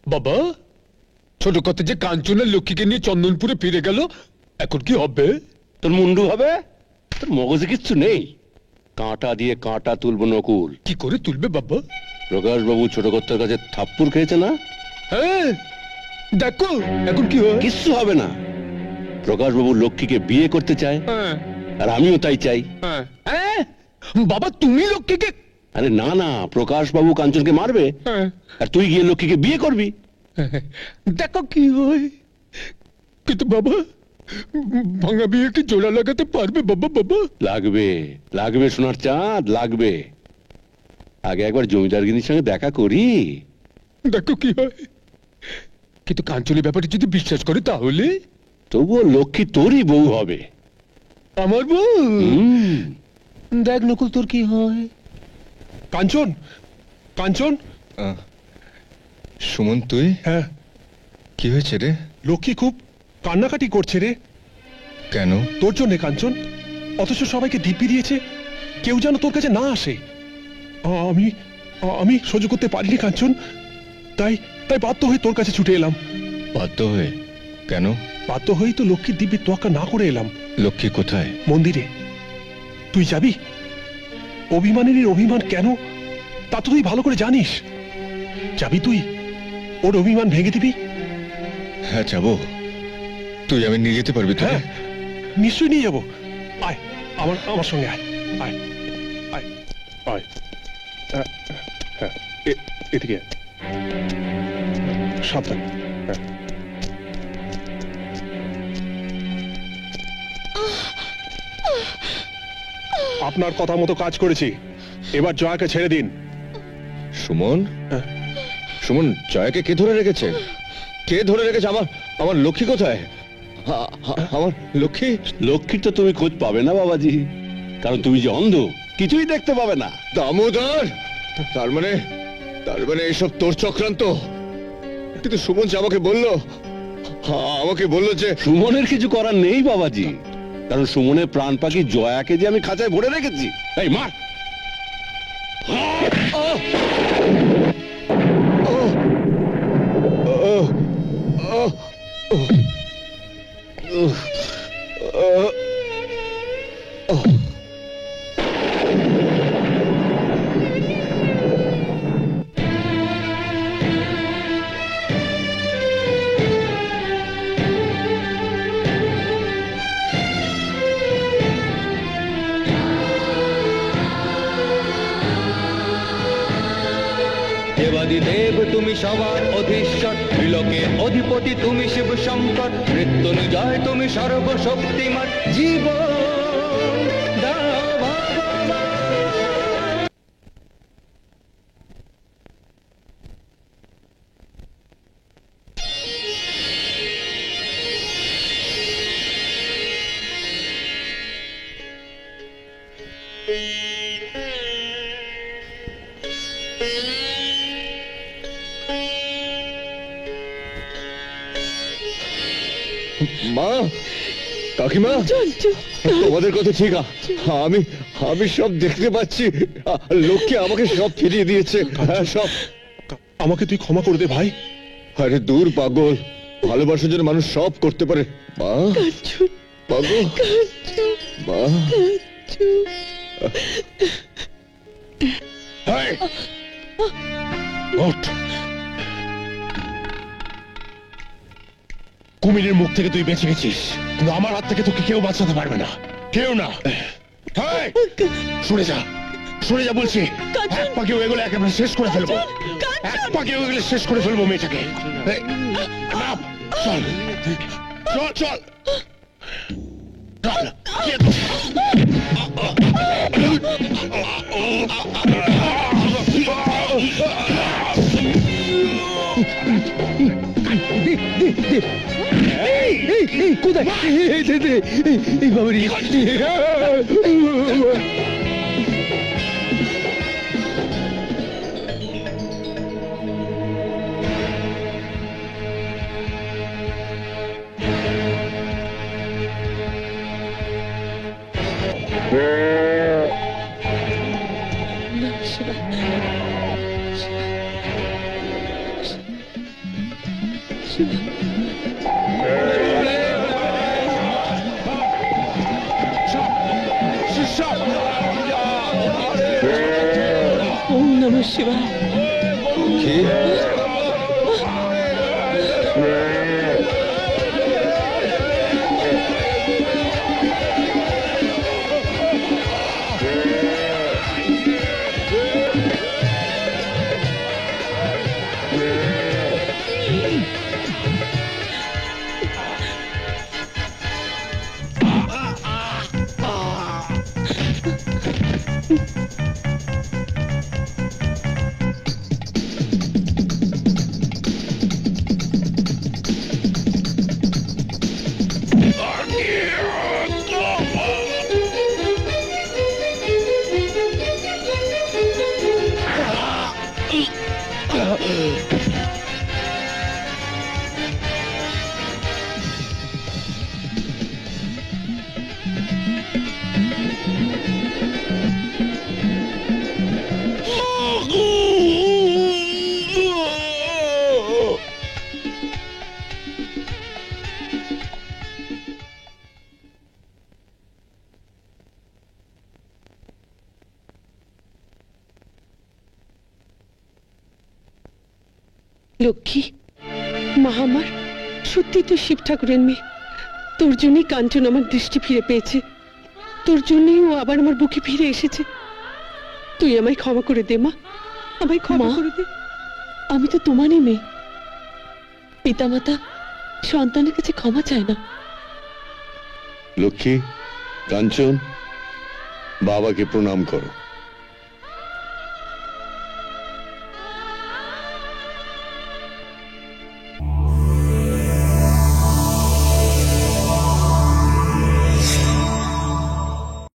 বাবা, ছোট কথা যে কাঞ্চনের লক্ষ্মীকে নিয়ে চন্দনপুরে ফিরে গেল, এখন কি হবে? তোর মুন্ডু হবে, তোর মগজে কিচ্ছু নেই। কাঁটা দিয়ে কাঁটা তুলবো নকুল। কি করে তুলবে বাবা? প্রকাশ বাবু ছোট কর্তার কাছে থাপ্পড় খেয়েছে না? হ্যাঁ, দেখো এখন কি হয়। কিচ্ছু হবে না। প্রকাশ বাবু লক্ষ্মীকে বিয়ে করতে চায়, হ্যাঁ, আর আমিও তাই চাই। হ্যাঁ, হ্যাঁ, বাবা তুমি লক্ষ্মীকে। আরে না না, প্রকাশ বাবু কাঞ্চনকে মারবে, হ্যাঁ, আর তুই গিয়ে লক্ষ্মীকে বিয়ে করবি। দেখো কি হয়। কিন্তু বাবা, ভাঙা বিয়েকে জোড়া লাগাতে পারবে বাবা? বাবা লাগবে, লাগবে সোনার চাঁদ, লাগবে। আগে একবার জমিদারগিনীর সঙ্গে দেখা করি। দেখো কি হয়। কিন্তু কাঞ্চনের ব্যাপারে যদি বিশ্বাস করে তাহলে তবুও লক্ষ্মী তোরই বউ হবে। আমার বউ। হুম। দেখ নকুল তোর কি হয়। কাঞ্চন, কাঞ্চন। সুমন তুই? হ্যাঁ, কি হয়েছে রে? লক্ষ্মী খুব কান্নাকাটি করছে রে। কেন? তোর জন্য কাঞ্চন, অথচ সবাইকে দিব্যি দিয়েছে, কেউ যেন তোর কাছে না আসে। আমি আমি সহ্য করতে পারিনি কাঞ্চন, তাই তাই বাধ্য হয়ে তোর কাছে ছুটে এলাম। বাধ্য হয়ে? কেন? বাধ্য হয়েই তো লক্ষ্মীর দিব্যির তোয়াক্কা না করে এলাম। লক্ষ্মী কোথায়? মন্দিরে। তুই যাবি? অভিমানের অভিমান কেন তা তো তুই ভালো করে জানিস। যাবি তুই? ওর অভিমান ভেঙে দিবি? হ্যাঁ যাবো। তুই আমি নিয়ে যেতে পারবি তো? হ্যাঁ, নিশ্চয়ই নিয়ে যাবো। আয়, আমার আমার সঙ্গে আয়। আয় আয় আয়। হ্যাঁ, এদিকে আয়। সাবধান। হ্যাঁ। আপনার কথা মতো কাজ করেছি, এবার জয়াকে ছেড়ে দিন। সুমন? হ্যাঁ। সুমন, জয়াকে কে ধরে রেখেছে? কে ধরে রেখেছে? আমার আমার লক্ষ্মী কোথায়? আমার লক্ষ্মী? লক্ষ্মীর তো তুমি খোঁজ পাবে না বাবাজি, কারণ তুমি যে অন্ধ, কিছুই দেখতে পাবে না। দামোদর, তার মানে এসব তোর চক্রান্ত? কিন্তু সুমন যে আমাকে বললো যে সুমনের কিছু করার নেই বাবাজি, কারণ সুমনের প্রাণ পাখি জয়াকে যে আমি খাঁচায় ভরে রেখেছি। এই মার। দেব তুমি সবার অধীশ্বর, ত্রিলোকের অধিপতি তুমি শিব শঙ্কর, মৃত্যুঞ্জয় তুমি সর্বশক্তিমান, জীবন দাও ভগবান। মা, কাকিমা, তোমাদের কথা ঠিক। আমি আমি সব দেখতে পাচ্ছি। লক্ষ্মী আমাকে সব ফিরিয়ে দিয়েছে। সব। আমাকে তুই ক্ষমা করে দে ভাই। আরে দূর পাগল, ভালোবাসার জন্য মানুষ সব করতে পারে। মা, পাগল, মা। এই, ওঠ। কুমিরের মুখ থেকে তুই বেঁচে গেছিস, কিন্তু আমার হাত থেকে তোকে কেউ বাঁচাতে পারবে না, কেউ না। এই, সরে যা, সরে যা বলছি। এক পাকে এগুলো একেবারে শেষ করে ফেলবো, এক পাকে এগুলো শেষ করে ফেলবো মেয়েটাকে। এই, নাম, চল চল চল চল। কোথায়? এই বাবারি। ওম নমঃ শিবায়। কি? লক্ষ্মী, মা আমার সত্যি তুই শিব ঠাকুরের মেয়ে। তোর জন্যই কাঞ্চন আমার দৃষ্টি ফিরে পেয়েছে, তোর জন্যই ও আবার আমার বুকে ফিরে এসেছে। তুই আমায় ক্ষমা করে দে মা, আমায় ক্ষমা করে দে। আমি তো তোমারই মেয়ে, পিতামাতা সন্তানের কাছে ক্ষমা চায় না। লক্ষ্মী, কাঞ্চন, বাবাকে প্রণাম করো।